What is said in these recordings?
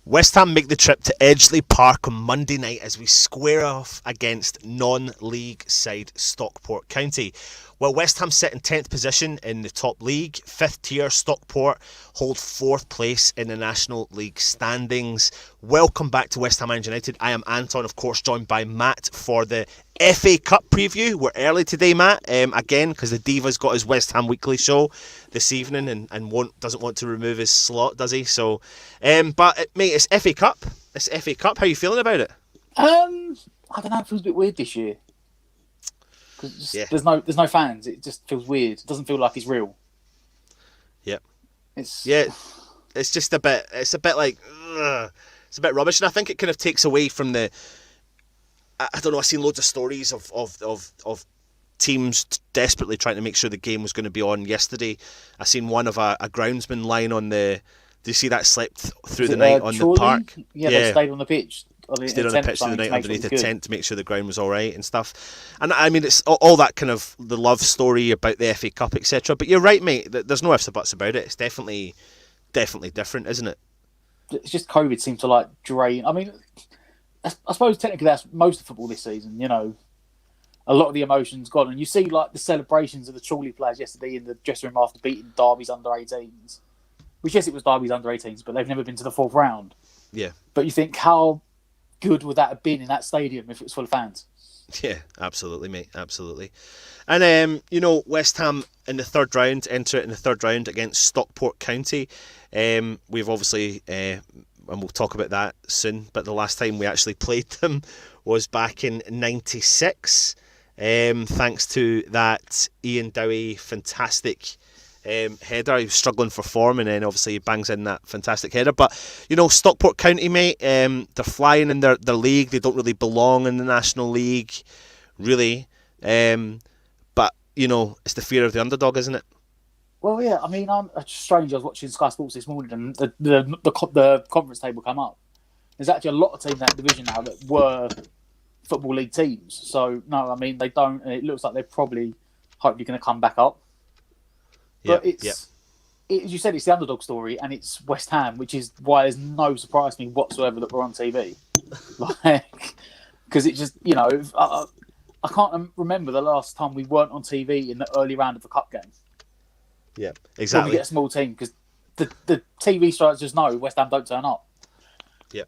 West Ham make the trip to Edgeley Park on Monday night as we square off against non-league side Stockport County. Well, West Ham sit in 10th position in the top league. 5th tier Stockport hold 4th place in the National League standings. Welcome back to West Ham United. I am Anton, of course, joined by Matt for the FA Cup preview. We're early today, Matt, again, because the Diva's got his West Ham Weekly show this evening and doesn't want to remove his slot, does he? So, but mate, it's FA Cup. It's FA Cup. How are you feeling about it? I don't know. It feels a bit weird this year. There's no fans. It just feels weird. It doesn't feel like it's real. Yep. It's just a bit. It's a bit like it's a bit rubbish, and I think it kind of takes away from the. I don't know. I've seen loads of stories of teams desperately trying to make sure the game was going to be on yesterday. I seen one of a groundsman lying on the. Do you see that slept through the night on the park? Yeah, they stayed on the pitch. Stayed on the pitch through the night underneath the tent to make sure the ground was all right and stuff. And I mean, it's all that kind of the love story about the FA Cup, etc. But you're right, mate. There's no ifs or buts about it. It's definitely different, isn't it? It's just COVID seems to like drain. I mean, I suppose technically that's most of football this season. You know, a lot of the emotions gone, and you see like the celebrations of the Chorley players yesterday in the dressing room after beating Derby's under-18s. Which yes, it was Derby's under-18s, but they've never been to the 4th round. Yeah. But you think how good would that have been in that stadium if it was full of fans? Yeah, absolutely, mate, absolutely. And West Ham in the third round enter it in the third round against Stockport County. We've obviously, and we'll talk about that soon, but the last time we actually played them was back in '96. Thanks to that Ian Dowie fantastic header. He was struggling for form, and then obviously he bangs in that fantastic header. But Stockport County, mate, they're flying in their league. They don't really belong in the National League, really. But it's the fear of the underdog, isn't it? Well, yeah. I mean, it's strange. I was watching Sky Sports this morning, and the conference table come up. There's actually a lot of teams in that division now that were Football League teams. So no, I mean they don't. And it looks like they're probably hopefully going to come back up. But as you said, it's the underdog story, and it's West Ham, which is why there's no surprise to me whatsoever that we're on TV. Because it just, I can't remember the last time we weren't on TV in the early round of the cup game. Yeah, exactly. When we get a small team, because the TV strikes just know West Ham don't turn up. Yeah.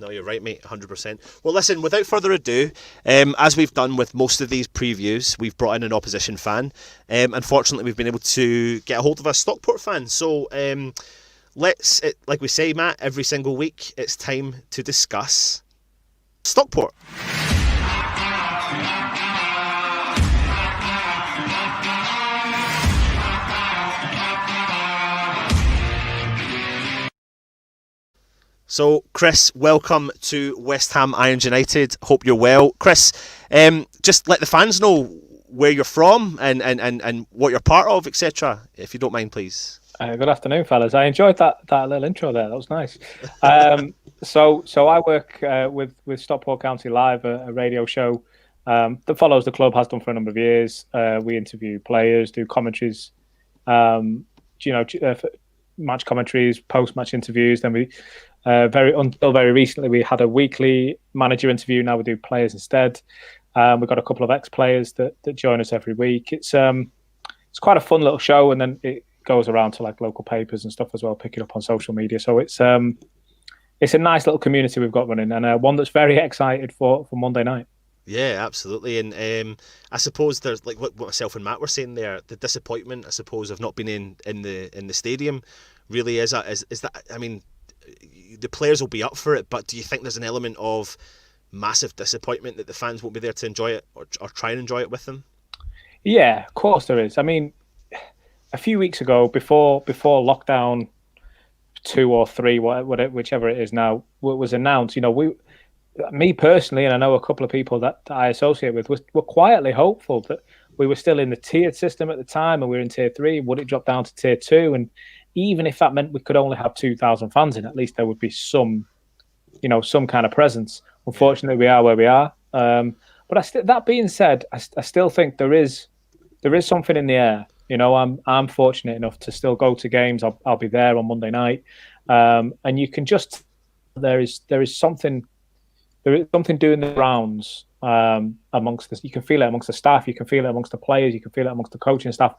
No, you're right, mate, 100%. Well, listen, without further ado, as we've done with most of these previews, we've brought in an opposition fan. Unfortunately, we've been able to get a hold of a Stockport fan. So like we say, Matt, every single week, it's time to discuss Stockport. So, Chris, welcome to West Ham United. Hope you're well. Chris, just let the fans know where you're from and what you're part of, etc., if you don't mind, please. Good afternoon, fellas. I enjoyed that little intro there. That was nice. So I work with Stockport County Live, a radio show that follows the club, has done for a number of years. We interview players, do commentaries, match commentaries, post-match interviews. Then we until very recently we had a weekly manager interview. Now we do players instead. We've got a couple of ex-players that join us every week. It's quite a fun little show, and then it goes around to like local papers and stuff as well, picking up on social media. So it's a nice little community we've got running, and one that's very excited for Monday night. Yeah, absolutely. And I suppose there's like what myself and Matt were saying there, the disappointment, I suppose, of not being in the stadium really is that, I mean, the players will be up for it, but do you think there's an element of massive disappointment that the fans won't be there to enjoy it or try and enjoy it with them? Yeah, of course there is. I mean, a few weeks ago, before lockdown 2 or 3, whichever it is now, was announced, me personally, and I know a couple of people that I associate with, were quietly hopeful that we were still in the tiered system at the time and we were in tier 3. Would it drop down to tier 2? And even if that meant we could only have 2,000 fans in, at least there would be some kind of presence. Unfortunately, we are where we are. But that being said, I still think there is something in the air. I'm fortunate enough to still go to games. I'll be there on Monday night, and you can just there is something doing the rounds amongst this. You can feel it amongst the staff. You can feel it amongst the players. You can feel it amongst the coaching staff.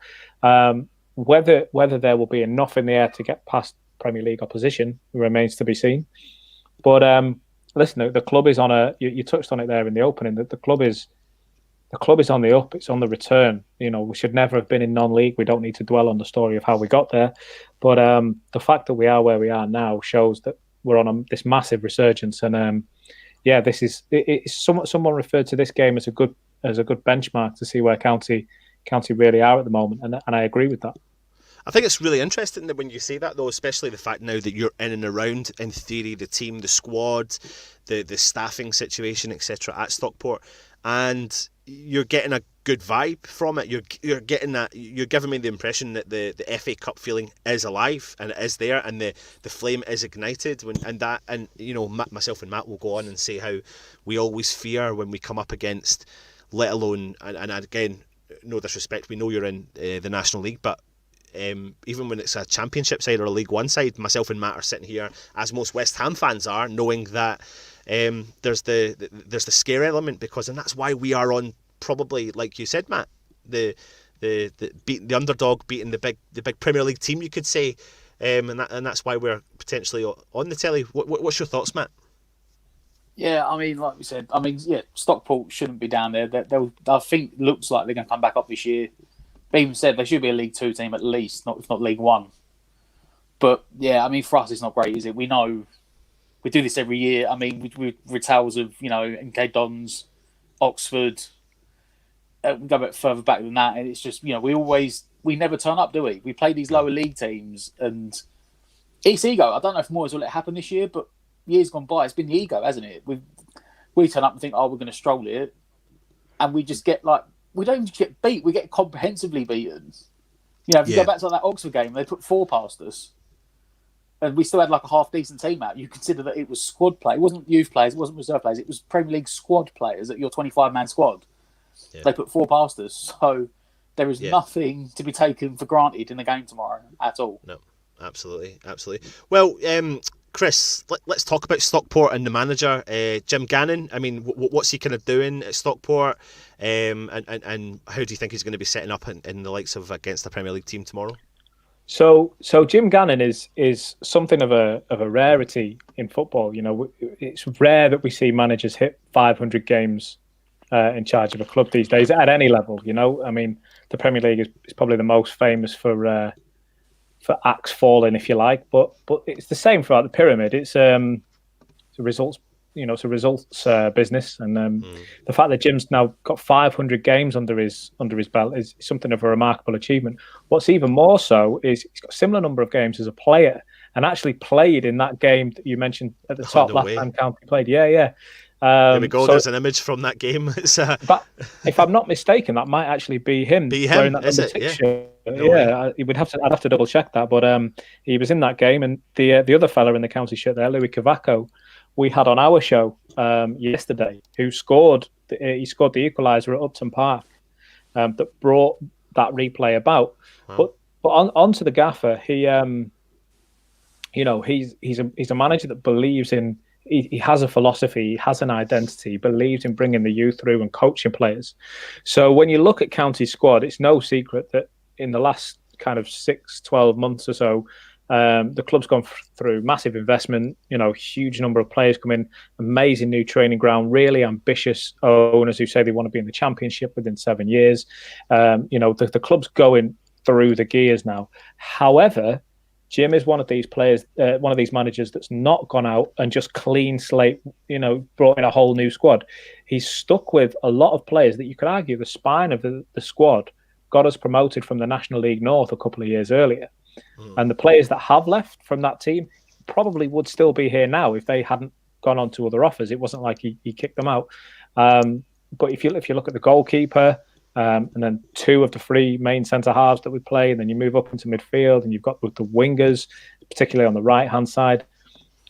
Whether there will be enough in the air to get past Premier League opposition remains to be seen. But listen, the club is on a. You touched on it there in the opening. That the club is on the up. It's on the return. We should never have been in non-league. We don't need to dwell on the story of how we got there. But the fact that we are where we are now shows that we're on this massive resurgence. And this is. Someone referred to this game as a good benchmark to see where County really are at the moment, and I agree with that. I think it's really interesting that when you say that, though, especially the fact now that you're in and around, in theory, the team, the squad, the staffing situation, etc. at Stockport, and you're getting a good vibe from it. You're getting that. You're giving me the impression that the FA Cup feeling is alive and it is there, and the flame is ignited. Myself and Matt will go on and say how we always fear when we come up against, let alone, and again, no disrespect, we know you're in the National League, but even when it's a Championship side or a League One side, myself and Matt are sitting here, as most West Ham fans are, knowing that there's the scare element, and that's why we are on, probably, like you said, Matt, the underdog beating the big Premier League team, you could say, and that's why we're potentially on the telly. What's your thoughts, Matt? Yeah, I mean, like we said, Stockport shouldn't be down there. I think it looks like they're going to come back up this year. They even said they should be a League 2 team at least, if not League 1. But yeah, I mean, for us, it's not great, is it? We know we do this every year. I mean, we retales of MK Dons, Oxford. We go a bit further back than that, and it's just we never turn up, do we? We play these lower league teams, and it's ego. I don't know if Moyes will let it happen this year, but years gone by, it's been the ego, hasn't it? We turn up and think, we're going to stroll it, and we just get we don't even get beat. We get comprehensively beaten. If you go back to that Oxford game, they put 4 past us, and we still had a half decent team out. You consider that it was squad play. It wasn't youth players. It wasn't reserve players. It was Premier League squad players at your 25-man squad. Yeah. They put 4 past us. So there is nothing to be taken for granted in the game tomorrow at all. No, absolutely. Well, Chris, let's talk about Stockport and the manager, Jim Gannon. I mean, what's he kind of doing at Stockport, and how do you think he's going to be setting up in the likes of against the Premier League team tomorrow? So Jim Gannon is something of a rarity in football. It's rare that we see managers hit 500 games in charge of a club these days at any level. I mean, the Premier League is probably the most famous for axe falling, if you like, but it's the same throughout the pyramid. It's a results, it's a results business, and the fact that Jim's now got 500 games under his belt is something of a remarkable achievement. What's even more so is he's got a similar number of games as a player, and actually played in that game that you mentioned at the top last time County played. Yeah. There we go. There's an image from that game. But if I'm not mistaken, that might actually be him. Wearing that number 6 shirt. I'd have to double check that. But he was in that game, and the other fella in the County shirt there, Louis Cavaco, we had on our show yesterday, who scored. He scored the equaliser at Upton Park, that brought that replay about. Wow. But on to the gaffer, he he's a manager that believes in. He has a philosophy, he has an identity, he believes in bringing the youth through and coaching players. So when you look at County's squad, it's no secret that in the last kind of 6-12 months or so, the club's gone through massive investment, huge number of players come in, amazing new training ground, really ambitious owners who say they want to be in the Championship within 7 years. The club's going through the gears now. However, Jim is one of these players, one of these managers that's not gone out and just clean slate, brought in a whole new squad. He's stuck with a lot of players that you could argue the spine of the squad got us promoted from the National League North a couple of years earlier. And the players that have left from that team probably would still be here now if they hadn't gone on to other offers. It wasn't like he kicked them out. But if you look at the goalkeeper, and then 2 of the 3 main centre halves that we play, and then you move up into midfield, and you've got the wingers, particularly on the right hand side,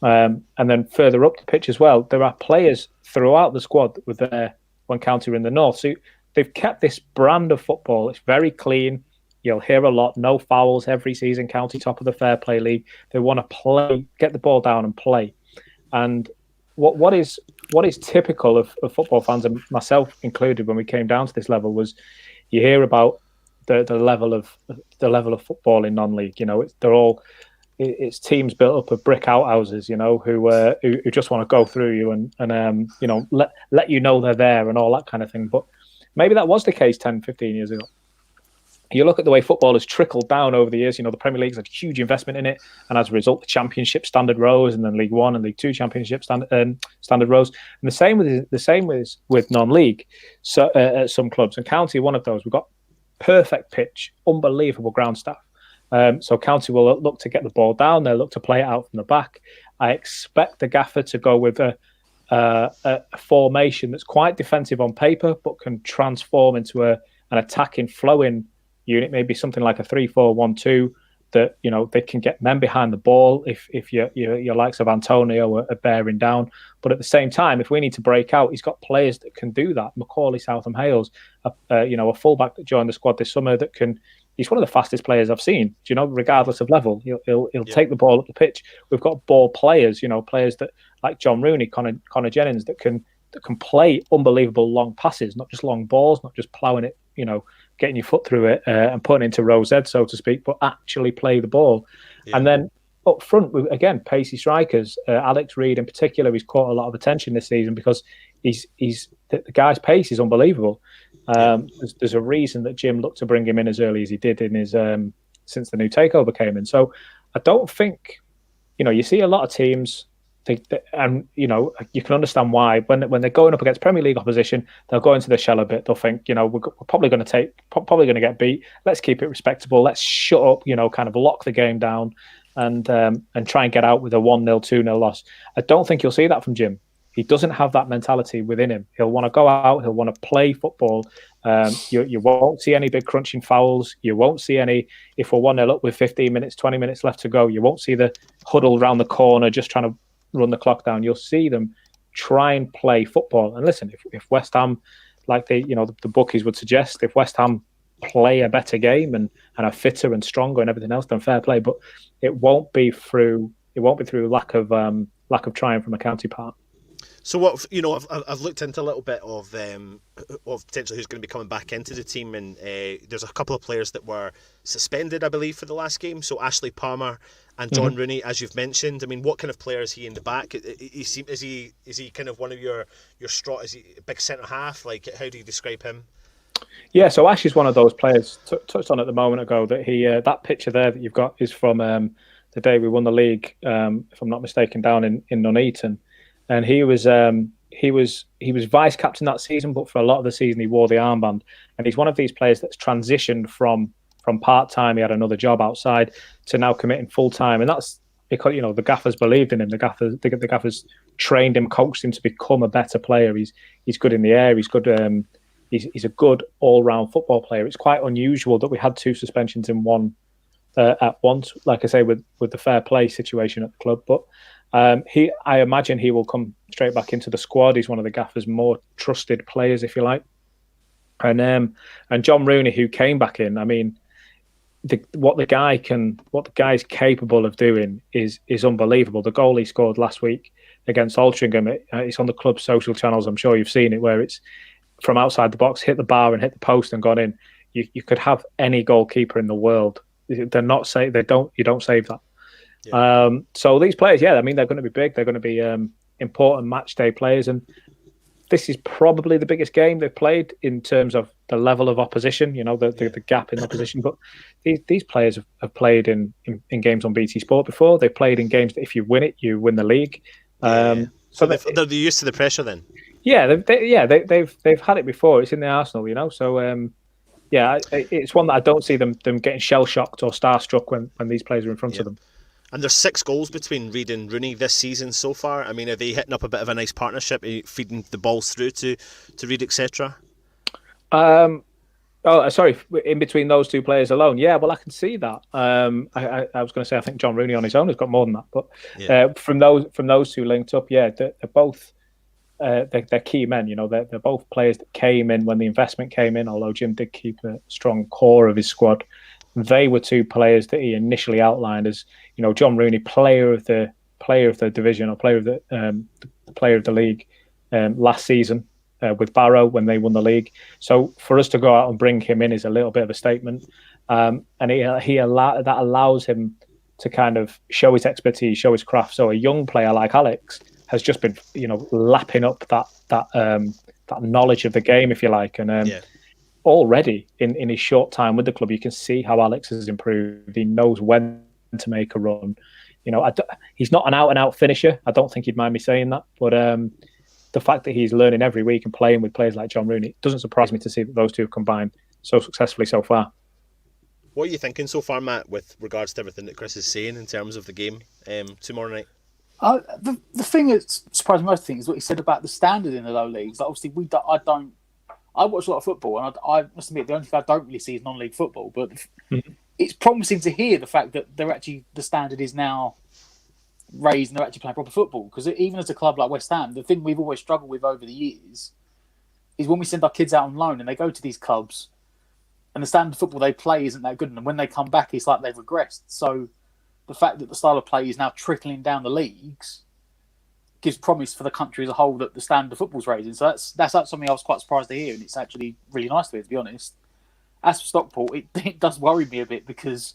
and then further up the pitch as well. There are players throughout the squad that were there when County were in the north. So they've kept this brand of football. It's very clean. You'll hear a lot, no fouls every season, County top of the Fair Play League. They want to play, get the ball down and play. And what is typical of football fans, and myself included, when we came down to this level, was you hear about the level of football in non-league. You know, it's teams built up of brick outhouses, you know, who just want to go through you and you know, let you know they're there and all that kind of thing. But maybe that was the case 10, 15 years ago. You look at the way football has trickled down over the years. You know, the Premier League's had a huge investment in it, and as a result, the Championship standard rose, and then League One and League Two Championship standard rose. And the same with non-league. So at some clubs, and County, one of those, we've got perfect pitch, unbelievable ground staff. So County will look to get the ball down. They'll look to play it out from the back. I expect the gaffer to go with a formation that's quite defensive on paper, but can transform into an attacking, flowing unit, maybe something like a 3-4-1-2, that, you know, they can get men behind the ball if your likes of Antonio are bearing down. But at the same time, if we need to break out, he's got players that can do that. Macaulay, Southam, Hales, a fullback that joined the squad this summer that can. He's one of the fastest players I've seen. You know, regardless of level, he'll take the ball up the pitch. We've got ball players, you know, players that like John Rooney, Connor Jennings, that can play unbelievable long passes, not just long balls, not just ploughing it, you know, getting your foot through it and putting it into rose ed, so to speak, but actually play the ball. Yeah. And then up front, again, pacey strikers. Alex Reid in particular, he's caught a lot of attention this season because the guy's pace is unbelievable. There's a reason that Jim looked to bring him in as early as he did in his since the new takeover came in. So I don't think, you know, you see a lot of teams. And you know, you can understand why when they're going up against Premier League opposition, they'll go into the shell a bit. They'll think, you know, we're probably going to get beat. Let's keep it respectable. Let's shut up. You know, kind of lock the game down and try and get out with a 1-0, 2-0 loss. I don't think you'll see that from Jim. He doesn't have that mentality within him. He'll want to go out. He'll want to play football. You won't see any big crunching fouls. You won't see any, if we're 1-0 up with 15 minutes, 20 minutes left to go, you won't see the huddle around the corner just trying to run the clock down. You'll see them try and play football. And listen, if West Ham, like the bookies would suggest, if West Ham play a better game and are fitter and stronger and everything else, then fair play. But it won't be through lack of trying from a County part. So what, you know, I've looked into a little bit of potentially who's going to be coming back into the team, and there's a couple of players that were suspended, I believe, for the last game. So Ashley Palmer and John Rooney, as you've mentioned. I mean, what kind of player is he in the back? Is he kind of one of your straw? Is he a big centre half? Like, how do you describe him? Yeah, so Ash is one of those players touched on it a moment ago that he that picture there that you've got is from the day we won the league, if I'm not mistaken, down in Nuneaton. And he was vice captain that season, but for a lot of the season he wore the armband. And he's one of these players that's transitioned from part time. He had another job outside to now committing full time, and that's because, you know, the gaffers believed in him. The gaffers trained him, coached him to become a better player. He's good in the air. He's good. He's a good all round football player. It's quite unusual that we had 2 suspensions in one at once. Like I say, with the fair play situation at the club, but. I imagine he will come straight back into the squad. He's one of the gaffer's more trusted players, if you like. And John Rooney, who came back in, I mean, what the guy's capable of doing is unbelievable. The goal he scored last week against Altrincham, it's on the club's social channels. I'm sure you've seen it, where it's from outside the box, hit the bar and hit the post and gone in. You could have any goalkeeper in the world. They're not safe. You don't save that. Yeah. So these players, I mean, they're going to be big. They're going to be important match day players, and this is probably the biggest game they've played in terms of the level of opposition. You know, the gap in opposition. But these players have played in games on BT Sport before. They've played in games that if you win it, you win the league. So they're used to the pressure then. Yeah, they've had it before. It's in the arsenal, you know. So it's one that I don't see them getting shell shocked or starstruck when these players are in front of them. And there's 6 goals between Reid and Rooney this season so far. I mean, are they hitting up a bit of a nice partnership, feeding the balls through to Reid, etc.? Sorry, in between those 2 players alone. Yeah, well, I can see that. I was going to say, I think John Rooney on his own has got more than that. But from those 2 linked up, they're both they're key men. You know, they're both players that came in when the investment came in. Although Jim did keep a strong core of his squad, they were 2 players that he initially outlined as, you know, John Rooney, player of the division or player of the league last season. With Barrow when they won the league. So for us to go out and bring him in is a little bit of a statement. And that allows him to kind of show his expertise, show his craft. So a young player like Alex has just been, you know, lapping up that knowledge of the game, if you like. And already in his short time with the club, you can see how Alex has improved. He knows when to make a run. You know, he's not an out-and-out finisher. I don't think he'd mind me saying that. But the fact that he's learning every week and playing with players like John Rooney, it doesn't surprise me to see that those 2 have combined so successfully so far. What are you thinking so far, Matt, with regards to everything that Chris is saying in terms of the game tomorrow night? The thing that surprised me most is what he said about the standard in the low leagues. Like, obviously, I watch a lot of football, and I must admit the only thing I don't really see is non-league football. But it's promising to hear the fact that the standard is now raised and they're actually playing proper football. Because even as a club like West Ham, the thing we've always struggled with over the years is when we send our kids out on loan and they go to these clubs and the standard of football they play isn't that good, and when they come back it's like they've regressed. So the fact that the style of play is now trickling down the leagues gives promise for the country as a whole that the standard of football's raising. So that's something I was quite surprised to hear, and it's actually really nice to hear, to be honest. As for Stockport, it does worry me a bit, because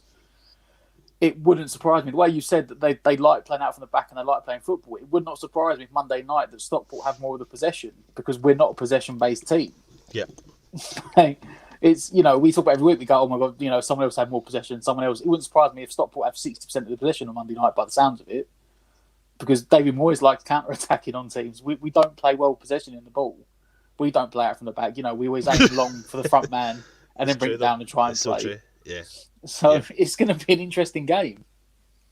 it wouldn't surprise me. The way you said that they like playing out from the back and they like playing football, it would not surprise me if Monday night that Stockport have more of the possession, because we're not a possession-based team. Yeah. It's, you know, we talk about every week, we go, oh my God, you know, someone else had more possession, someone else. It wouldn't surprise me if Stockport have 60% of the possession on Monday night by the sounds of it, because David Moyes likes counter-attacking on teams. We don't play well possession in the ball. We don't play out from the back. You know, we always aim long for the front man and then bring it down and try and play. So true. Yeah. So it's going to be an interesting game.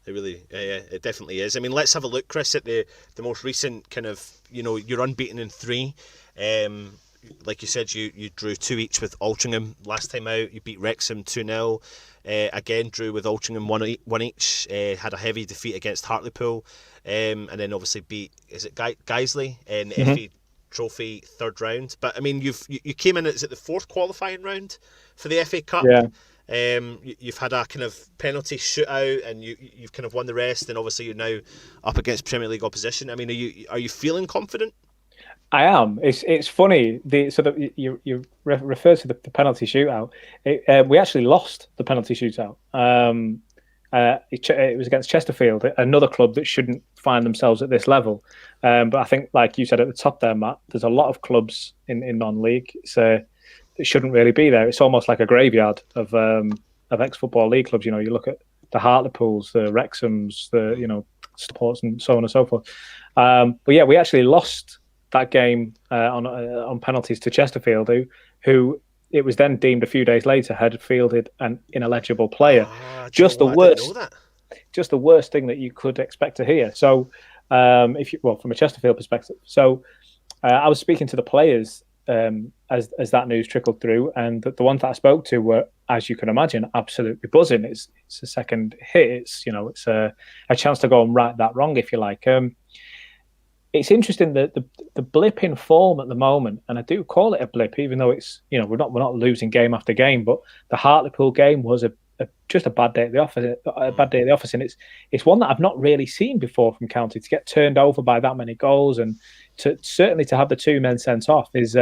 It definitely is. I mean, let's have a look, Chris, at the most recent kind of, you know, you're unbeaten in 3. Like you said, you drew 2 each with Altrincham last time out. You beat Wrexham 2-0. Again, drew with Altrincham 1 each. Had a heavy defeat against Hartlepool. And then obviously beat, is it Guiseley in the FA Trophy 3rd round. But I mean, you came in, is it the 4th qualifying round for the FA Cup? Yeah. You've had a kind of penalty shootout, and you've kind of won the rest, and obviously you're now up against Premier League opposition. I mean, are you feeling confident? I am. It's funny. You refer to the penalty shootout. We actually lost the penalty shootout. It was against Chesterfield, another club that shouldn't find themselves at this level. But I think, like you said at the top there, Matt, there's a lot of clubs in non-league. It shouldn't really be there. It's almost like a graveyard of ex-football league clubs. You know, you look at the Hartlepools, the Wrexhams, the Stockports, and so on and so forth. But yeah, we actually lost that game on penalties to Chesterfield, who it was then deemed a few days later had fielded an ineligible player. Just the worst thing that you could expect to hear. So, from a Chesterfield perspective. So, I was speaking to the players as that news trickled through, and the ones that I spoke to were, as you can imagine, absolutely buzzing. It's a second hit. It's a chance to go and right that wrong, if you like. It's interesting that the blip in form at the moment, and I do call it a blip, even though it's, we're not losing game after game, but the Hartlepool game was just a bad day at the office, and it's one that I've not really seen before from County, to get turned over by that many goals, and certainly to have the 2 men sent off is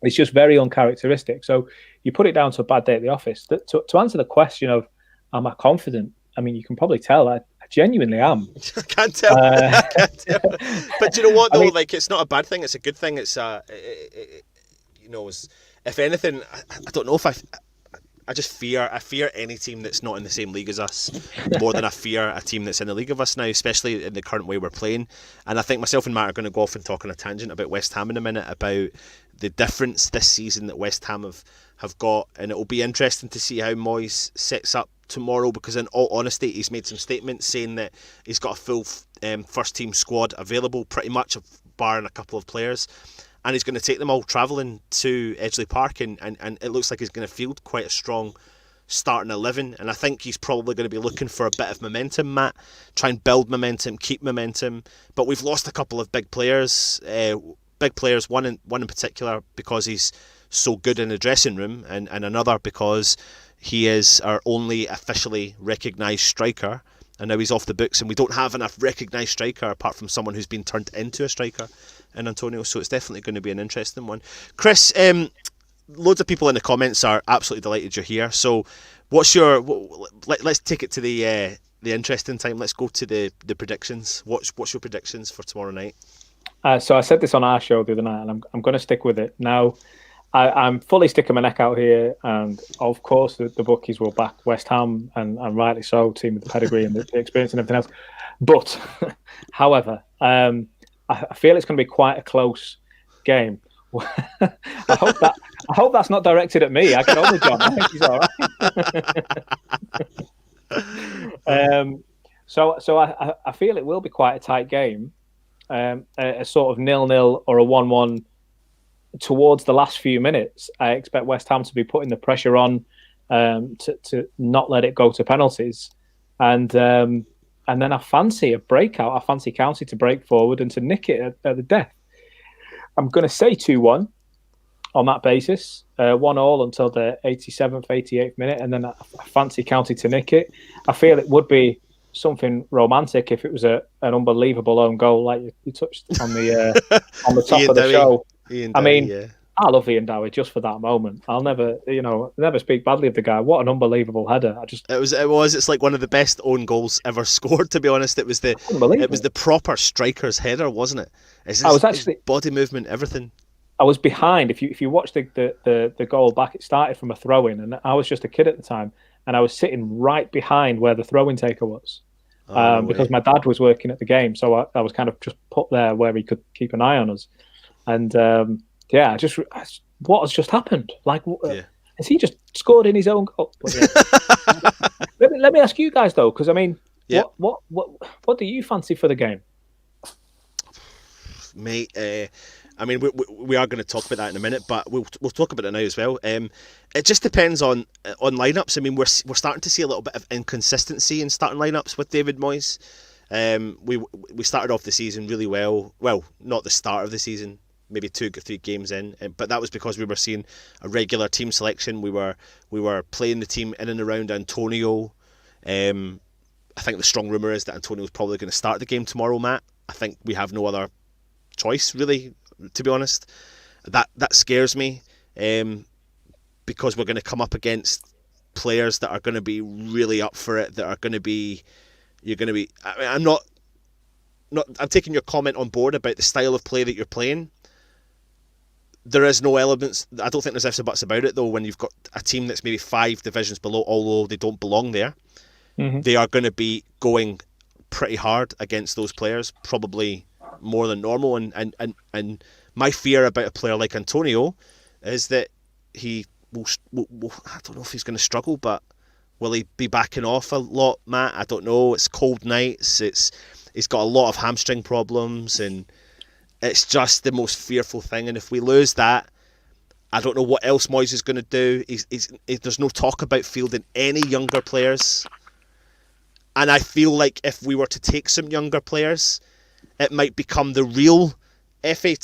it's just very uncharacteristic. So you put it down to a bad day at the office. To answer the question of am I confident, I mean, you can probably tell I genuinely am. I can't tell. But do you know what though? It's not a bad thing. It's a good thing. It's if anything, I don't know if I just fear any team that's not in the same league as us more than I fear a team that's in the league of us now, especially in the current way we're playing. And I think myself and Matt are going to go off and talk on a tangent about West Ham in a minute, about the difference this season that West Ham have got, and it will be interesting to see how Moyes sets up tomorrow, because in all honesty he's made some statements saying that he's got a full first team squad available, pretty much barring a couple of players, and he's going to take them all travelling to Edgeley Park, and it looks like he's going to field quite a strong starting 11, and I think he's probably going to be looking for a bit of momentum, Matt, try and build momentum, keep momentum, but we've lost a couple of big players, one in particular because he's so good in the dressing room, and another because he is our only officially recognised striker, and now he's off the books, and we don't have enough recognised striker apart from someone who's been turned into a striker in Antonio, so it's definitely going to be an interesting one. Chris, loads of people in the comments are absolutely delighted you're here, so let's take it to the interesting time. Let's go to the predictions. What's your predictions for tomorrow night? So I said this on our show the other night, and I'm going to stick with it. Now, I'm fully sticking my neck out here, and of course the bookies will back West Ham, and rightly so, team with the pedigree and the experience and everything else. But, however, I feel it's going to be quite a close game. I hope that's not directed at me. I get on with John. I think he's all right. So I feel it will be quite a tight game, a sort of 0-0 or a 1-1 towards the last few minutes. I expect West Ham to be putting the pressure on to not let it go to penalties, and then I fancy a breakout. I fancy County to break forward and to nick it at the death. I'm going to say 2-1 on that basis, 1-1 until the 87th, 88th minute, and then I fancy County to nick it. I feel it would be something romantic if it was an unbelievable own goal, like you touched on the top Ian of the Dowie. show. Ian I Dowie, mean, yeah. I love Ian Dowie just for that moment. I'll never speak badly of the guy. What an unbelievable header! It's like one of the best own goals ever scored. To be honest, it was the proper striker's header, wasn't it? His body movement, everything. I was behind. If you watch the goal back, it started from a throw-in, and I was just a kid at the time, and I was sitting right behind where the throw-in taker was, because my dad was working at the game, so I was kind of just put there where he could keep an eye on us, and what has just happened? Like, has he just scored in his own goal? But, yeah. let me ask you guys though, because I mean, what do you fancy for the game? Mate, I mean, we are going to talk about that in a minute, but we'll talk about it now as well. It just depends on lineups. I mean, we're starting to see a little bit of inconsistency in starting lineups with David Moyes. We started off the season really well. Well, not the start of the season, maybe 2 or 3 games in, but that was because we were seeing a regular team selection. We were playing the team in and around Antonio. I think the strong rumour is that Antonio is probably going to start the game tomorrow, Matt. I think we have no other choice, really, to be honest. That scares me, because we're going to come up against players that are going to be really up for it, that are going to be... I'm taking your comment on board about the style of play that you're playing. There is no elements... I don't think there's ifs or buts about it, though, when you've got a team that's maybe 5 divisions below, although they don't belong there. Mm-hmm. They are going to be going pretty hard against those players, probably more than normal, and my fear about a player like Antonio is that he will I don't know if he's going to struggle, but will he be backing off a lot, Matt? I don't know. It's cold nights, he's got a lot of hamstring problems, and it's just the most fearful thing. And if we lose that, I don't know what else Moyes is going to do. There's no talk about fielding any younger players, and I feel like if we were to take some younger players, it might become the real FA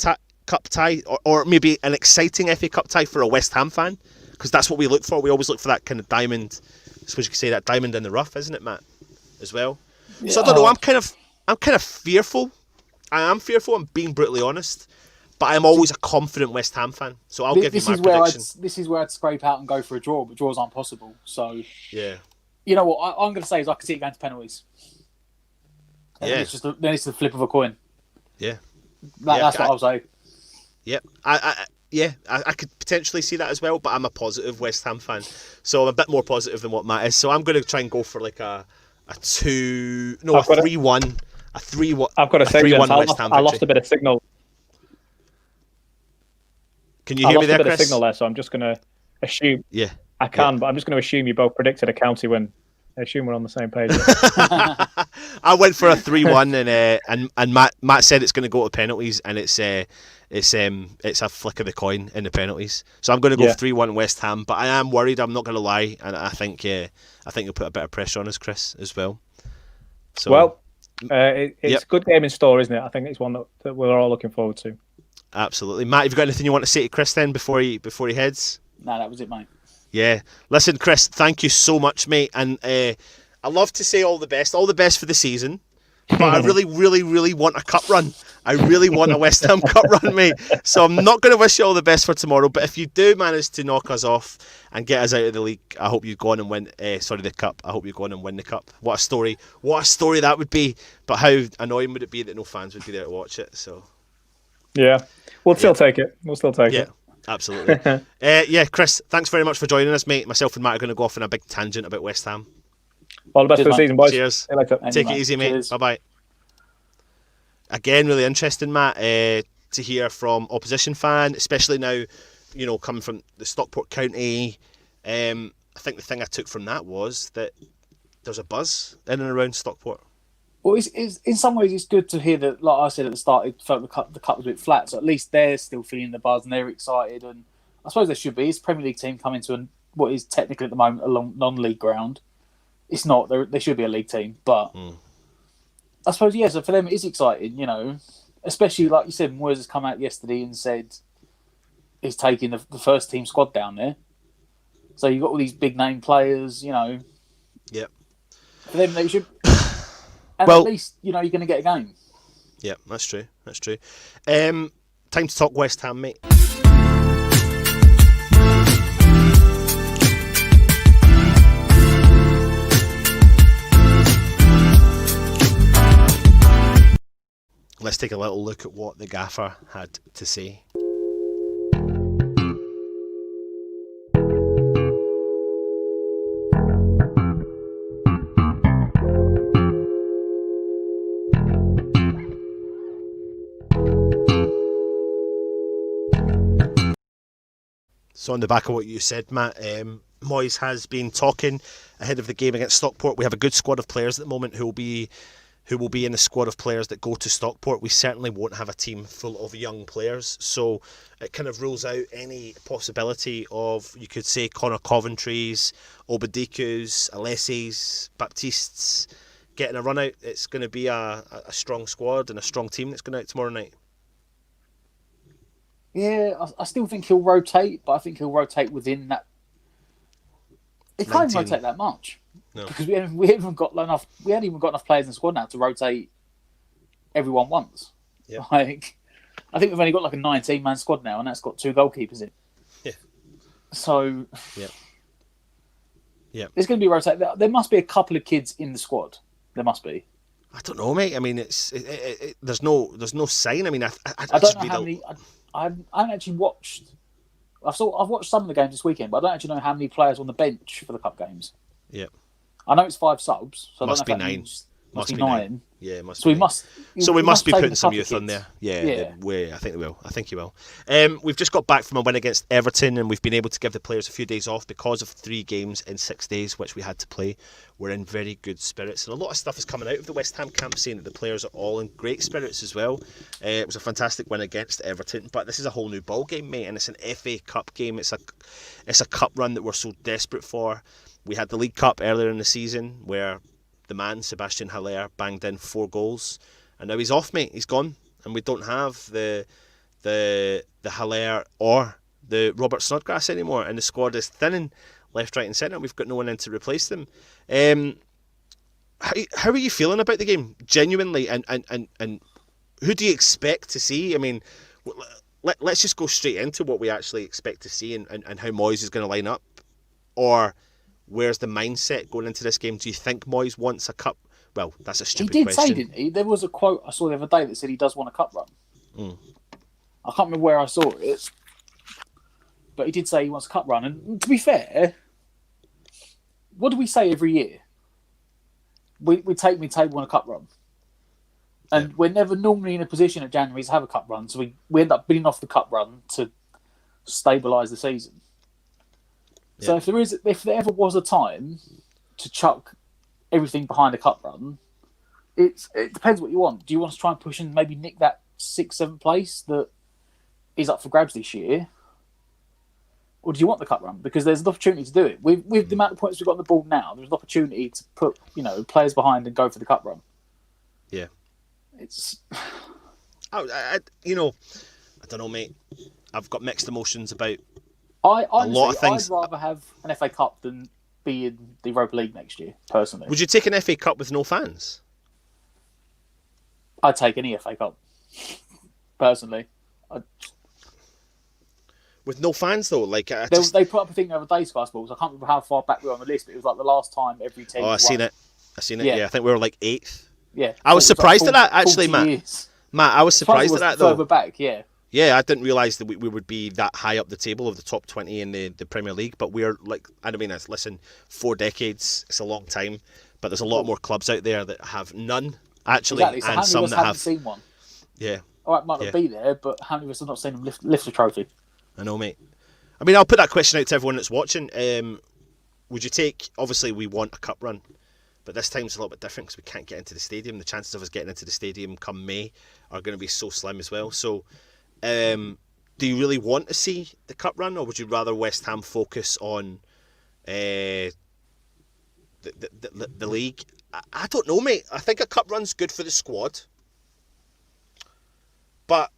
Cup tie, or maybe an exciting FA Cup tie for a West Ham fan, because that's what we look for. We always look for that kind of diamond, I suppose you could say, that diamond in the rough, isn't it, Matt? As well. Yeah. So I don't know. I'm kind of fearful. I am fearful. I'm being brutally honest, but I'm always a confident West Ham fan. So I'll give you my prediction. This is where I'd scrape out and go for a draw, but draws aren't possible. So yeah. You know what I'm going to say is I can see it going to penalties. Yeah. Then it's the flip of a coin. Yeah. That's what I'll say. Yeah. I could potentially see that as well, but I'm a positive West Ham fan, so I'm a bit more positive than what Matt is. So I'm going to try and go for like a 3-1. A 3-1. I've got to say, West Ham victory. I lost a bit of signal. Can you hear me there, Chris? I lost a bit of signal there, so I'm just going to assume Yeah. I can, but I'm just going to assume you both predicted a county win. I assume we're on the same page. I went for a 3-1, and Matt said it's going to go to penalties, and it's a flick of the coin in the penalties. So I'm going to go 3-1 West Ham, but I am worried. I'm not going to lie, and I think you'll put a bit of pressure on us, Chris, as well. So, well, it's a good game in store, isn't it? I think it's one that we're all looking forward to. Absolutely, Matt. Have you got anything you want to say to Chris then before he heads? No, that was it, mate. Yeah. Listen, Chris, thank you so much, mate. And I love to say all the best for the season. But I really, really, really want a cup run. I really want a West Ham cup run, mate. So I'm not going to wish you all the best for tomorrow. But if you do manage to knock us off and get us out of the league, I hope you go on and win. The cup. I hope you go on and win the cup. What a story! What a story that would be. But how annoying would it be that no fans would be there to watch it? So. Yeah, we'll still take it. We'll still take it. Absolutely. Chris, thanks very much for joining us, mate. Myself and Matt are going to go off on a big tangent about West Ham. All the best for the season, boys. Cheers. See you later. Take it easy, mate. Bye-bye. Again, really interesting, Matt, to hear from opposition fan, especially now, coming from the Stockport County. I think the thing I took from that was that there's a buzz in and around Stockport. Well, it's in some ways it's good to hear that. Like I said at the start, it felt the cup was a bit flat. So at least they're still feeling the buzz and they're excited. And I suppose they should be. It's a Premier League team coming to what is technically at the moment a non-league ground. It's not. They should be a league team, but I suppose so for them it is exciting. Especially like you said, Moyes has come out yesterday and said he's taking the first team squad down there. So you've got all these big name players. Yep. For them, they should. And well, at least, you're going to get a game. Yeah, that's true. Time to talk West Ham, mate. Let's take a little look at what the gaffer had to say. So on the back of what you said, Matt, Moyes has been talking ahead of the game against Stockport. We have a good squad of players at the moment who will be in the squad of players that go to Stockport. We certainly won't have a team full of young players, so it kind of rules out any possibility of, you could say, Connor Coventry's, Obadikus, Alessi's, Baptistes getting a run out. It's going to be a strong squad and a strong team that's going out tomorrow night. Yeah, I still think he'll rotate, but I think he'll rotate within that. He can't even rotate that much. No. Because we haven't even got enough. We haven't even got enough players in the squad now to rotate everyone once. Yeah. I think we've only got like a 19-man squad now, and that's got 2 goalkeepers in. Yeah. So. Yeah. There's going to be rotate. There must be a couple of kids in the squad. There must be. I don't know, mate. I mean, there's no sign. I mean, I don't know how many. I haven't actually watched. I've watched some of the games this weekend, but I don't actually know how many players on the bench for the cup games. Yeah. I know it's 5 subs, so must I don't know be if that 9. means must be 9. Yeah, it must. So be we must. So we must be putting some youth kids. on there. Yeah. I think they will. I think he will. We've just got back from a win against Everton, and we've been able to give the players a few days off because of 3 games in 6 days, which we had to play. We're in very good spirits, and a lot of stuff is coming out of the West Ham camp saying that the players are all in great spirits as well. It was a fantastic win against Everton, but this is a whole new ball game, mate, and it's an FA Cup game. It's a cup run that we're so desperate for. We had the League Cup earlier in the season where the man, Sebastian Haller, banged in 4 goals. And now he's off, mate. He's gone. And we don't have the Haller or the Robert Snodgrass anymore. And the squad is thinning left, right and centre. We've got no one in to replace them. How are you feeling about the game? Genuinely. And who do you expect to see? I mean, let's just go straight into what we actually expect to see and how Moyes is going to line up. Or where's the mindset going into this game? Do you think Moyes wants a cup? Well, that's a stupid question. He did say, didn't he? There was a quote I saw the other day that said he does want a cup run. I can't remember where I saw it, but he did say he wants a cup run. And to be fair, what do we say every year? We take mid-table on a cup run. And we're never normally in a position at January to have a cup run, so we end up bidding off the cup run to stabilise the season. So if there ever was a time to chuck everything behind a cup run, it depends what you want. Do you want to try and push and maybe nick that 6th, 7th place that is up for grabs this year? Or do you want the cup run? Because there's an opportunity to do it. With the amount of points we've got on the board now, there's an opportunity to put, players behind and go for the cup run. Yeah. It's... I don't know, mate. I've got mixed emotions about a lot of things. I'd rather have an FA Cup than be in the Europa League next year, personally. Would you take an FA Cup with no fans? I'd take any FA Cup, personally. With no fans, though? Like they put up a thing the other day, Sky Sports. I can't remember how far back we were on the list, but it was like the last time every team... Oh, I've seen it. Yeah, I think we were like 8th. Yeah. I was surprised at that, actually, Matt. Years. Matt, I was surprised at that, though. Further back, yeah. Yeah, I didn't realise that we would be that high up the table of the top 20 in the Premier League, but we're like, I mean, listen, 4 decades, it's a long time, but there's a lot more clubs out there that have none, actually, exactly. So and how many some of us that haven't have... seen one? Yeah. All right, might not be there, but how many of us have not seen them lift a trophy? I know, mate. I mean, I'll put that question out to everyone that's watching. Would you take... Obviously, we want a cup run, but this time's a little bit different because we can't get into the stadium. The chances of us getting into the stadium come May are going to be so slim as well. So... do you really want to see the cup run, or would you rather West Ham focus on the league? I don't know, mate. I think a cup run's good for the squad, but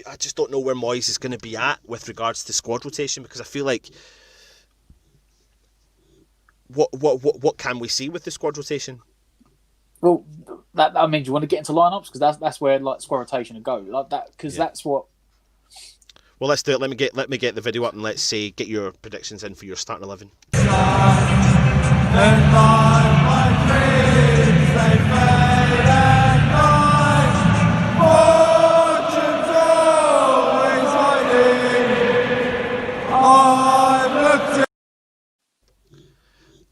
I just don't know where Moyes is going to be at with regards to squad rotation, because I feel like what can we see with the squad rotation? Well, that means you want to get into lineups, because that's where like squad rotation would go like that, because that's what. Well, let's do it. Let me get the video up and let's say get your predictions in for your starting 11.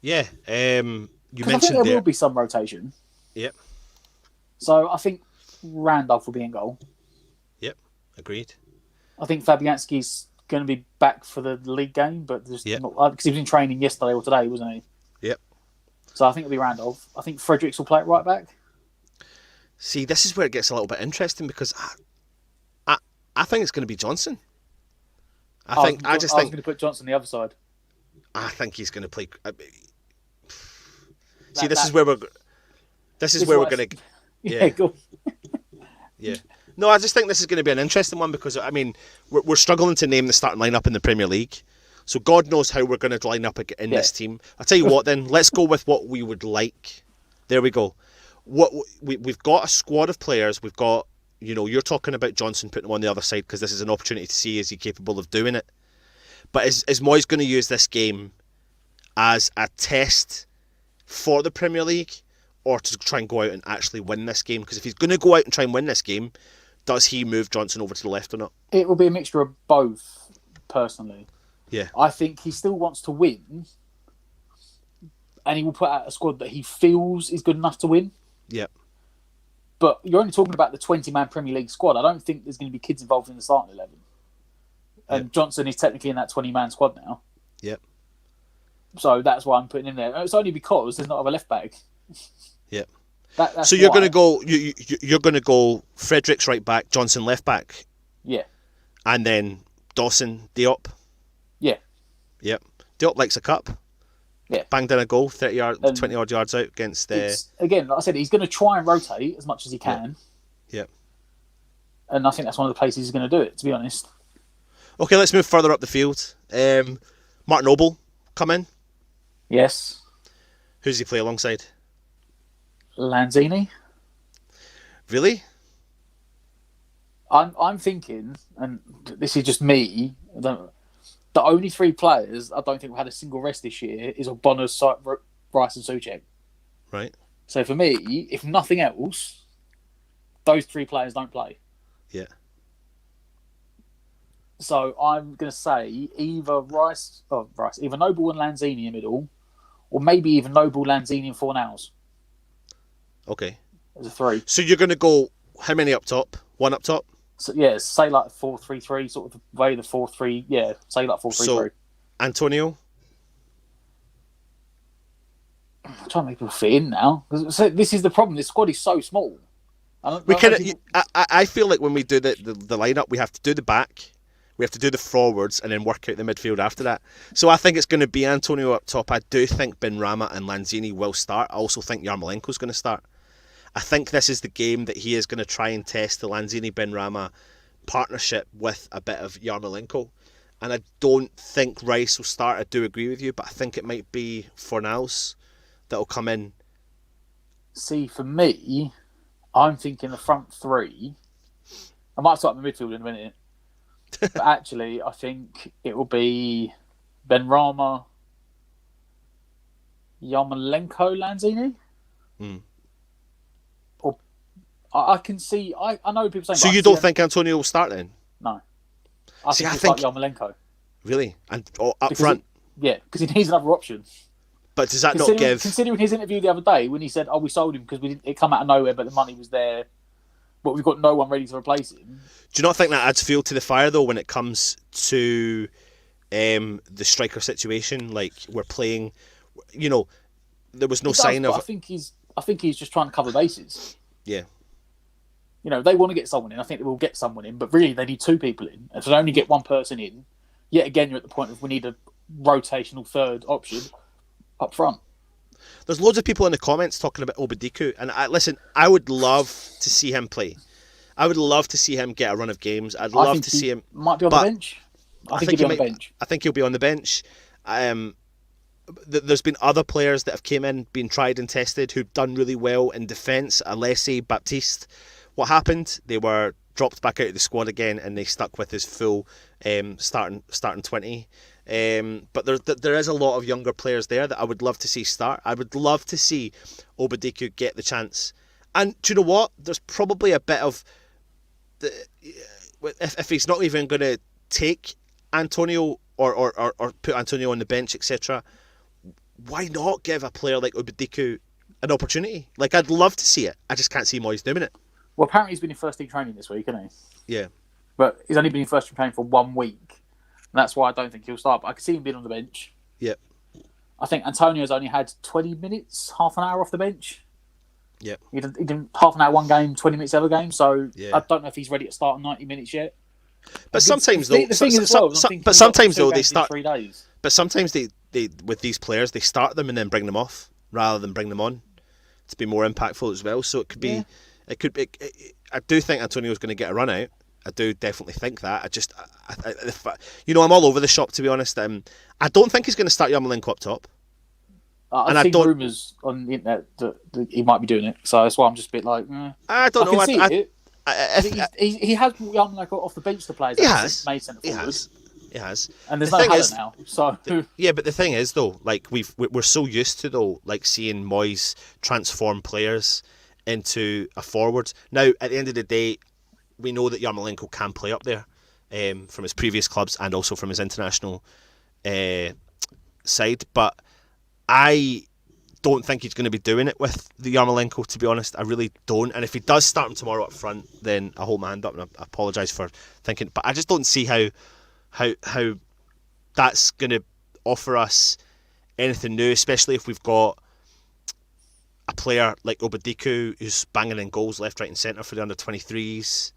Yeah, you mentioned I think there will be some rotation. Yep. So I think Randolph will be in goal. Yep, agreed. I think Fabianski's going to be back for the league game, but just not, because he was in training yesterday or today, wasn't he? Yep. So I think it'll be Randolph. I think Fredericks will play it right back. See, this is where it gets a little bit interesting, because I think it's going to be Johnson. I was going to put Johnson on the other side. I think he's going to play. This is where we're going to. Yeah, go. Yeah. No, I just think this is going to be an interesting one, because, I mean, we're struggling to name the starting lineup in the Premier League. So God knows how we're going to line up in this team. I'll tell you what then, let's go with what we would like. There we go. We've got a squad of players. We've got, you're talking about Johnson putting him on the other side because this is an opportunity to see is he capable of doing it. But is Moyes going to use this game as a test for the Premier League, or to try and go out and actually win this game? Because if he's going to go out and try and win this game, does he move Johnson over to the left or not? It will be a mixture of both, personally. Yeah. I think he still wants to win, and he will put out a squad that he feels is good enough to win. Yeah. But you're only talking about the 20-man Premier League squad. I don't think there's going to be kids involved in the starting 11. And Johnson is technically in that 20-man squad now. Yep. So that's why I'm putting him there. It's only because there's not a left back. Yep. That's so you're going to go. You're going to go Fredericks right back, Johnson left back. Yeah. And then Dawson, Diop. Yeah. Yep. Diop likes a cup. Yeah. Banged in a goal, 20 odd yards out against. Again, like I said, he's going to try and rotate as much as he can. Yep. And I think that's one of the places he's going to do it, to be honest. Okay, let's move further up the field. Martin Noble, come in. Yes. Who does he play alongside? Lanzini. Really? I'm thinking, and this is just me, the only 3 players I don't think have had a single rest this year is Ogbonna, Rice and Souček. Right. So for me, if nothing else, those 3 players don't play. Yeah. So I'm going to say either either Noble and Lanzini in the middle, or maybe even Noble, Lanzini and Fornals. Okay. As a 3. So you're going to go, how many up top? 1 up top? So yeah, say like 4-3-3, sort of the way the 4-3. Yeah, say like 4-3-3. So Antonio? I'm trying to make people fit in now. Because this is the problem. This squad is so small. I feel like when we do the lineup, we have to do the back, we have to do the forwards, and then work out the midfield after that. So I think it's going to be Antonio up top. I do think Benrahma and Lanzini will start. I also think Yarmolenko's going to start. I think this is the game that he is going to try and test the Lanzini-Benrahma partnership with a bit of Yarmolenko. And I don't think Rice will start. I do agree with you, but I think it might be Fornals that'll come in. See, for me, I'm thinking the front three. I might start in the midfield in a minute. But actually, I think it will be Benrahma, Yarmolenko, Lanzini. Or I can see. I know people saying. So you don't think Antonio will start then? No. I think Yarmolenko. Really? And up front? Because he needs another option. But does that not give... Considering his interview the other day when he said, we sold him because it come out of nowhere, but the money was there, but we've got no one ready to replace him. Do you not think that adds fuel to the fire, though, when it comes to the striker situation? Like, we're playing... there was no sign of... I think he's just trying to cover bases. Yeah. They want to get someone in. I think they will get someone in, but really they need two people in. And if they only get one person in, yet again, you're at the point of we need a rotational third option up front. There's loads of people in the comments talking about Obadiku, and I would love to see him play. I would love to see him get a run of games. I'd love to see him. Might be on the bench. I think he'll be on the bench. I think he'll be on the bench. There's been other players that have came in, been tried and tested, who've done really well in defence. Alessi, Baptiste. What happened? They were dropped back out of the squad again, and they stuck with his full starting 20. But there is a lot of younger players there that I would love to see start. I would love to see Obadiku get the chance. And do you know what? There's probably a bit of... If he's not even going to take Antonio or put Antonio on the bench, etc., why not give a player like Obadiku an opportunity? Like, I'd love to see it. I just can't see Moyes doing it. Well, apparently he's been in first team training this week, hasn't he? Yeah. But he's only been in first team training for 1 week. And that's why I don't think he'll start. But I can see him being on the bench. Yep. I think Antonio's only had 20 minutes, half an hour off the bench. Yep. He did half an hour one game, 20 minutes other game. So yeah. I don't know if he's ready to start in 90 minutes yet. But sometimes though, but sometimes though they start 3 days. But sometimes they with these players they start them and then bring them off rather than bring them on to be more impactful as well. So it could be, I do think Antonio's going to get a run out. I do definitely think that. I'm all over the shop, to be honest. I don't think he's going to start Yarmolenko up top. I've seen rumours on the internet that he might be doing it, so that's why I'm just a bit like, I don't know. He has brought Yarmolenko off the bench to play. He has. He has. And there's no Haller now. So yeah, but the thing is though, like we're so used to though, like seeing Moyes transform players into a forward. Now, at the end of the day, we know that Yarmolenko can play up there from his previous clubs and also from his international side, but I don't think he's going to be doing it with the Yarmolenko, to be honest. I really don't. And if he does start him tomorrow up front, then I hold my hand up and I apologise for thinking. But I just don't see how that's going to offer us anything new, especially if we've got a player like Obadiku who's banging in goals left, right and centre for the under-23s.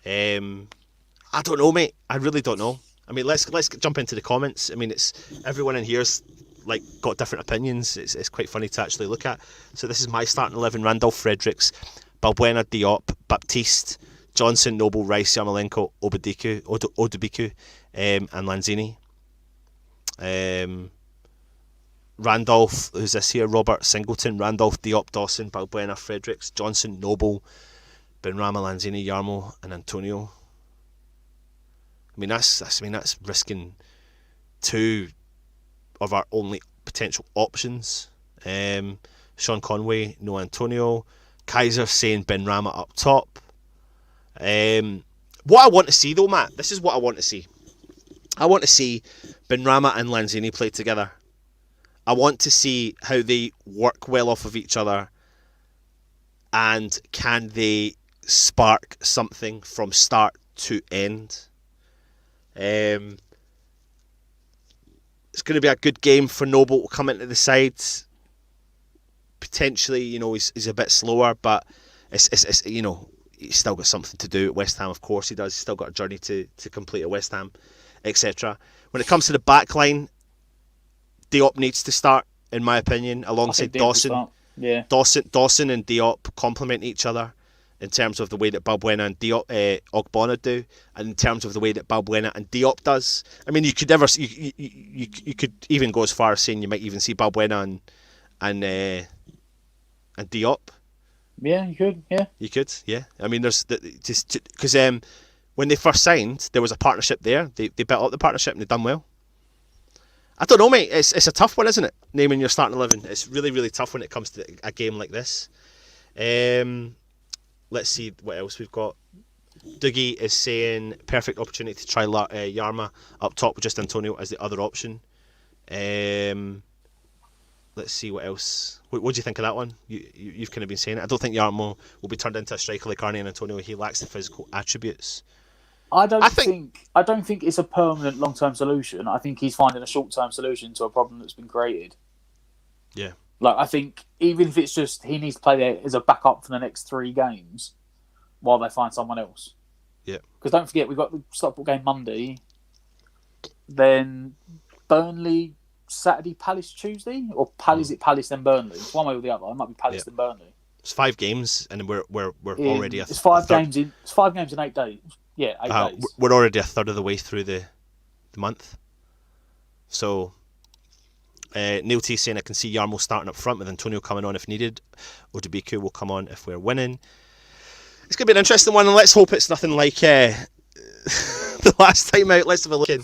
I don't know, mate. I really don't know. I mean, let's jump into the comments. I mean, it's everyone in here's like got different opinions. It's quite funny to actually look at. So this is my starting 11: Randolph, Fredericks, Balbuena, Diop, Baptiste, Johnson, Noble, Rice, Yarmolenko, Odubiku, and Lanzini. Randolph, who's this here? Robert, Singleton, Randolph, Diop, Dawson, Balbuena, Fredericks, Johnson, Noble, Benrahma, Lanzini, Yarmo, and Antonio. I mean that's risking two of our only potential options. Sean Conway, no Antonio. Kaiser saying Benrahma up top. What I want to see though, Matt, this is what I want to see. I want to see Benrahma and Lanzini play together. I want to see how they work well off of each other, and can they spark something from start to end. It's going to be a good game for Noble to come into the side. potentially, he's a bit slower, but it's he's still got something to do at West Ham. Of course he does. He's still got a journey to complete at West Ham, etc. When it comes to the back line, Diop needs to start, in my opinion, alongside Dawson. Yeah. Dawson and Diop complement each other in terms of the way that Balbuena and Ogbonna do, and in terms of the way that Balbuena and Diop does. I mean, you could even go as far as saying you might even see Balbuena and Diop. Yeah, you could. Yeah, you could. Yeah, I mean, there's just because when they first signed, there was a partnership there. They built up the partnership and they've done well. I don't know, mate. It's a tough one, isn't it? Naming your starting 11. It's really, really tough when it comes to a game like this. Let's see what else we've got. Dougie is saying perfect opportunity to try Yarma up top with just Antonio as the other option. Let's see what else. What do you think of that one? You've kind of been saying it. I don't think Yarmo will be turned into a striker like Arnie and Antonio. He lacks the physical attributes. I don't think it's a permanent long-term solution. I think he's finding a short-term solution to a problem that's been created. Yeah. Like, I think even if it's just he needs to play there as a backup for the next 3 games while they find someone else. Yeah. Because don't forget, we've got the Stockport game Monday, then Burnley Saturday, Palace Tuesday, or Palace it Palace then Burnley. It's one way or the other. It might be Palace then Burnley. It's 5 games, and we're already it's 5 games in. It's 5 games in 8 days. Yeah, 8 days. We're already a third of the way through the month. So, Neil T saying I can see Yarmo starting up front with Antonio coming on if needed. Odubiku will come on if we're winning. It's going to be an interesting one, and let's hope it's nothing like the last time out. Let's have a look in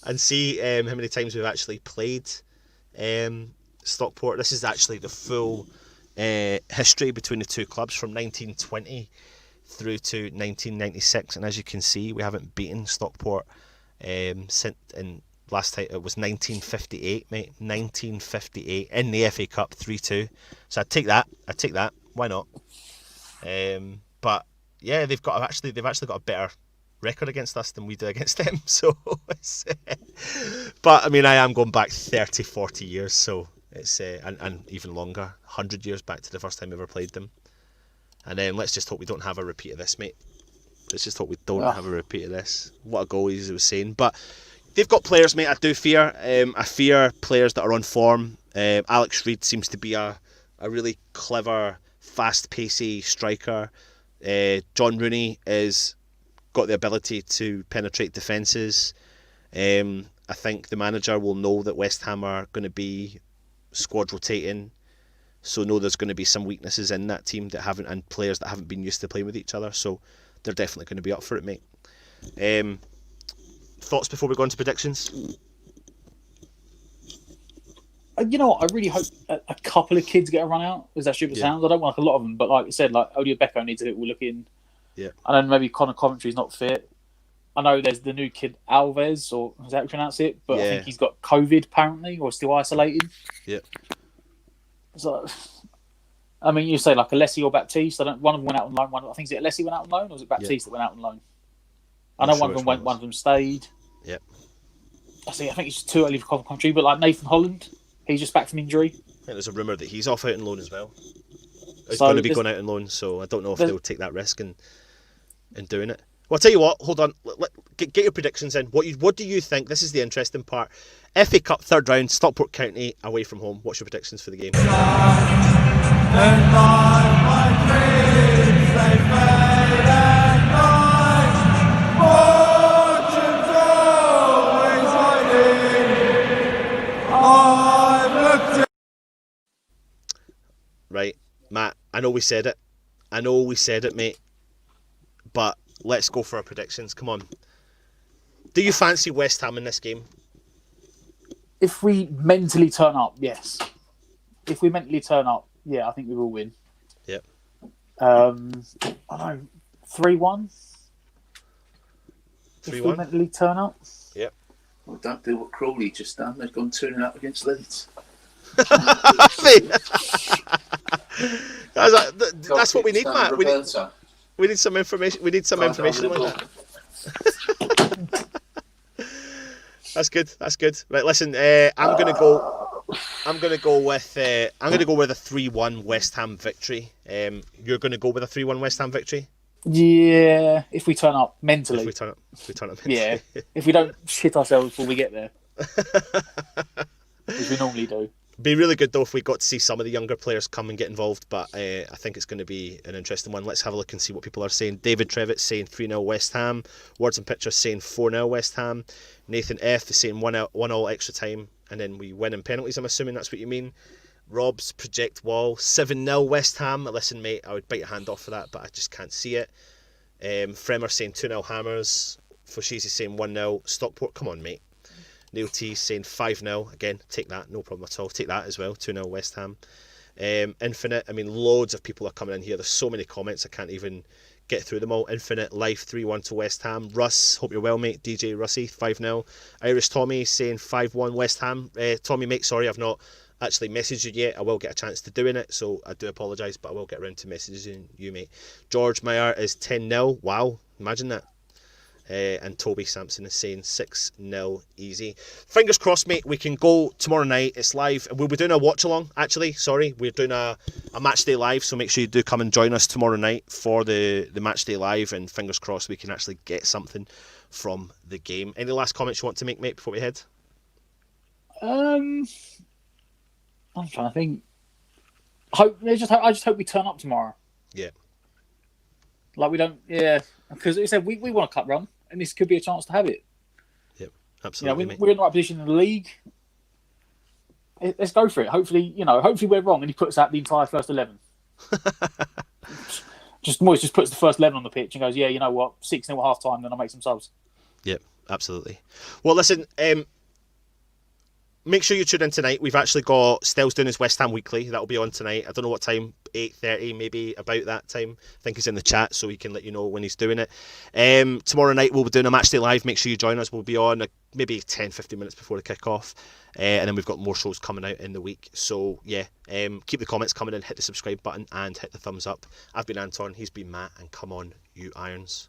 and see how many times we've actually played Stockport. This is actually the full history between the two clubs from 1920 through to 1996, and as you can see, we haven't beaten Stockport since. And last time it was 1958, mate. 1958 in the FA Cup, 3-2. So I'd take that. Why not? But yeah, they've actually got a better record against us than we do against them. So, but I mean, I am going back 30, 40 years, so it's and even longer, 100 years back to the first time we ever played them. And then let's just hope we don't have a repeat of this, mate. Let's just hope we don't have a repeat of this. What a goal, as I was saying. But they've got players, mate. I do fear. I fear players that are on form. Alex Reid seems to be a really clever, fast-pacey striker. John Rooney is got the ability to penetrate defences. I think the manager will know that West Ham are going to be squad rotating, so know there's going to be some weaknesses in that team and players that haven't been used to playing with each other. So they're definitely going to be up for it, mate. Thoughts before we go into predictions? You know what? I really hope a couple of kids get a run out. As that stupid sounds, I don't want a lot of them, but like I said, like Odia Becco needs a look in. Yeah. And then maybe Connor Coventry's not fit. I know there's the new kid Alves, or is that how you pronounce it? But I think he's got COVID apparently, or still isolated. Yeah. So, I mean, you say like Alessi or Baptiste. One of them went out on loan. I think is it Alessi went out on loan, or was it Baptiste that went out on loan? I know one of them went, one of them stayed. Yeah. I think it's too early for Coventry, but like Nathan Holland, he's just back from injury. I think there's a rumour that he's off out on loan as well. He's going to be going out on loan, so I don't know if they'll take that risk in doing it. Well, I'll tell you what, hold on. Get your predictions in. What do you think? This is the interesting part. FA Cup third round, Stockport County away from home. What's your predictions for the game? Right, Matt, I know we said it, mate, but let's go for our predictions. Come on. Do you fancy West Ham in this game? If we mentally turn up, yes. If we mentally turn up, yeah, I think we will win. Yep. I don't know, 3-1? 3-1? If we mentally turn up? Yep. Well, don't do what Crawley just done. They've gone 2-0 against Leeds. That's what we need, Matt. We need some information. We need some information on that. That's good. Right, listen. I'm going to go. I'm going to go with a 3-1 West Ham victory. You're going to go with a 3-1 West Ham victory? Yeah, if we turn up mentally. If we turn up mentally. Yeah, if we don't shit ourselves before we get there, which we normally do. Be really good though if we got to see some of the younger players come and get involved, but I think it's going to be an interesting one. Let's have a look and see what people are saying. David Trevitt saying 3-0 West Ham. Words and Pictures saying 4-0 West Ham. Nathan F is saying 1-1 extra time, and then we win in penalties. I'm assuming that's what you mean. Rob's Project Wall 7-0 West Ham. Listen, mate, I would bite your hand off for that, but I just can't see it. Fremer saying 2-0 Hammers. Foshizi saying 1-0 Stockport. Come on, mate. Neil T saying 5-0. Again, take that, no problem at all. Take that as well. 2-0 West Ham. Infinite, I mean, loads of people are coming in here. There's so many comments, I can't even get through them all. Infinite Life 3-1 to West Ham. Russ, hope you're well, mate. DJ Russy 5-0. Irish Tommy saying 5-1 West Ham. Tommy, mate, sorry, I've not actually messaged you yet. I will get a chance to doing it, so I do apologise, but I will get around to messaging you, mate. George Meyer is 10-0. Wow, imagine that. And Toby Sampson is saying 6-0 easy. Fingers crossed, mate, we can go tomorrow night. It's live. We'll be doing a watch along, actually. Sorry, we're doing a match day live, so make sure you do come and join us tomorrow night for the match day live, and fingers crossed we can actually get something from the game. Any last comments you want to make, mate, before we head? I'm trying to think. I just hope we turn up tomorrow. Yeah. Like we don't, yeah, because it said we want a cup run, and this could be a chance to have it. Yep, absolutely. You know, we're in the right position in the league. Let's go for it. Hopefully we're wrong, and he puts out the entire first 11. Moyes just puts the first 11 on the pitch and goes, yeah, you know what, 6-0 at half time, then I'll make some subs. Yep, absolutely. Well, listen, make sure you tune in tonight. We've actually got Stell's doing his West Ham Weekly. That'll be on tonight. I don't know what time, 8:30, maybe about that time. I think he's in the chat, so he can let you know when he's doing it. Tomorrow night we'll be doing a match day live. Make sure you join us. We'll be on maybe 10-15 minutes before the kick-off. And then we've got more shows coming out in the week. So, yeah, keep the comments coming in, hit the subscribe button and hit the thumbs up. I've been Anton, he's been Matt, and come on, you Irons.